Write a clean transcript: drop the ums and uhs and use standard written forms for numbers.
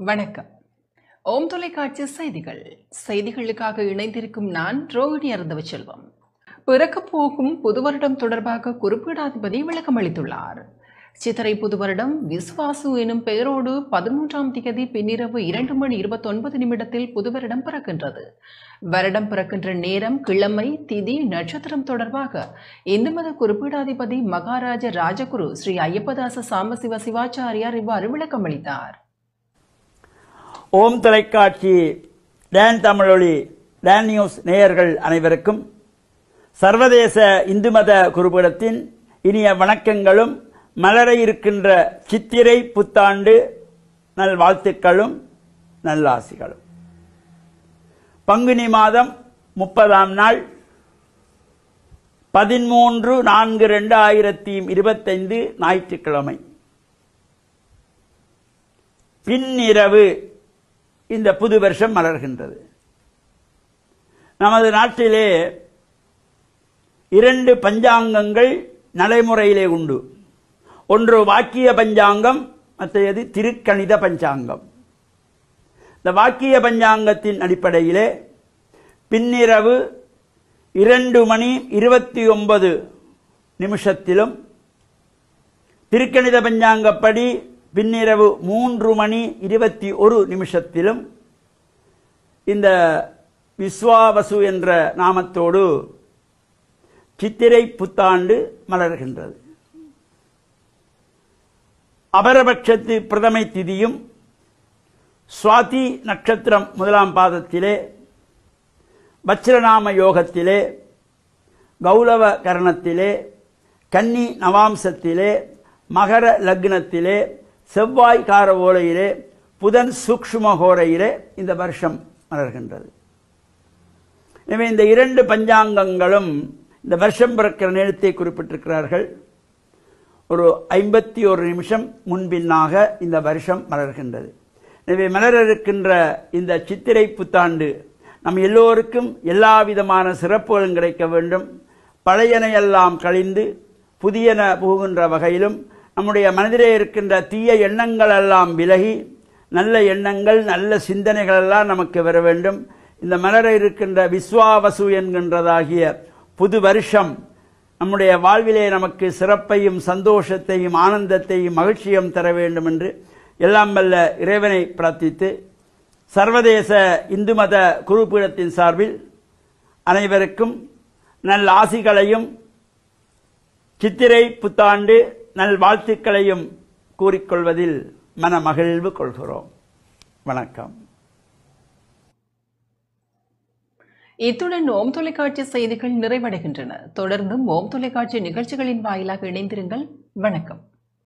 வணக்கம். ஓம் தொலைக்காட்சி செய்திகள். செய்திகளுக்காக இணைந்திருக்கும் நான் ரோகிணி அருந்தவச்செல்வம். பிறக்கப் போகும் புது வருடம் தொடர்பாக குறிப்பீடாதிபதி விளக்கம் அளித்துள்ளார். சித்திரை புது வருடம் விஸ்வாசு எனும் பெயரோடு 13ஆம் திகதி பின்னிரவு 2:29 புது வருடம் பிறக்கின்றது. வருடம் பிறக்கின்ற நேரம், கிழமை, திதி, நட்சத்திரம் தொடர்பாக இந்து மத குறிப்பீடாதிபதி மகாராஜ ராஜகுரு ஸ்ரீ ஐயப்பதாச சாம்பசிவ சிவாச்சாரியார் இவ்வாறு விளக்கம் அளித்தார். ஓம் தொலைக்காட்சி டான் தமிழொலி டான் நியூஸ் நேயர்கள் அனைவருக்கும் சர்வதேச இந்து மத குருபீடத்தின் இனிய வணக்கங்களும் மலர இருக்கின்ற சித்திரை புத்தாண்டு நல்வாழ்த்துக்களும் நல்லாசிகளும். பங்குனி மாதம் 30ஆம் நாள் 13/4/2025 ஞாயிற்றுக்கிழமை பின்னிரவு இந்த புது வருஷம் மலர்கின்றது. நமது நாட்டிலே 2 பஞ்சாங்கங்கள் நடைமுறையிலே உண்டு. ஒன்று வாக்கிய பஞ்சாங்கம், மற்றது திருக்கணித பஞ்சாங்கம். இந்த வாக்கிய பஞ்சாங்கத்தின் அடிப்படையிலே பின்னிரவு 2:29 திருக்கணித பஞ்சாங்கப்படி பின்னிரவு 3:21 இந்த விஸ்வாவசு என்ற நாமத்தோடு சித்திரை புத்தாண்டு மலர்கின்றது. அபரபட்சத்து பிரதமை திதியும் சுவாதி நட்சத்திரம் 1ஆம் பாதத்திலே, வச்சிரநாம யோகத்திலே, கௌலவ கரணத்திலே, கன்னி நவாம்சத்திலே, மகர லக்னத்திலே, செவ்வாய் கார ஓலையிலே, புதன் சூக்ஷ்ம ஹோரையிலே இந்த வருஷம் மலர்கின்றது. எனவே இந்த 2 பஞ்சாங்கங்களும் இந்த வருஷம் பிறக்கிற நேரத்தை குறிப்பிட்டிருக்கிறார்கள். ஒரு 51 நிமிஷம் முன்பின்னாக இந்த வருஷம் மலர்கின்றது. எனவே மலர இருக்கின்ற இந்த சித்திரை புத்தாண்டு நம் எல்லோருக்கும் எல்லா விதமான சிறப்புகளும் கிடைக்க வேண்டும். பழையனையெல்லாம் கழிந்து புதியன புகுகின்ற வகையிலும் நம்முடைய மனதிலே இருக்கின்ற தீய எண்ணங்கள் எல்லாம் விலகி நல்ல எண்ணங்கள், நல்ல சிந்தனைகள் எல்லாம் நமக்கு வர வேண்டும். இந்த மலர இருக்கின்ற விஸ்வாவசு என்கின்றதாகிய புது வருஷம் நம்முடைய வாழ்விலே நமக்கு சிறப்பையும் சந்தோஷத்தையும் ஆனந்தத்தையும் மகிழ்ச்சியும் தர வேண்டும் என்று எல்லாம் வல்ல இறைவனை பிரார்த்தித்து, சர்வதேச இந்து மத குருபீடத்தின் சார்பில் அனைவருக்கும் நல்ல ஆசிகளையும் சித்திரை புத்தாண்டு நல்வாழ்த்துக்களையும் கூறிக்கொள்வதில் மன மகிழ்வு கொள்கிறோம். வணக்கம். இத்துடன் ஓம் தொலைக்காட்சி செய்திகள் நிறைவடைகின்றன. தொடர்ந்தும் ஓம் தொலைக்காட்சி நிகழ்ச்சிகளின் வாயிலாக இணைந்திருங்கள். வணக்கம்.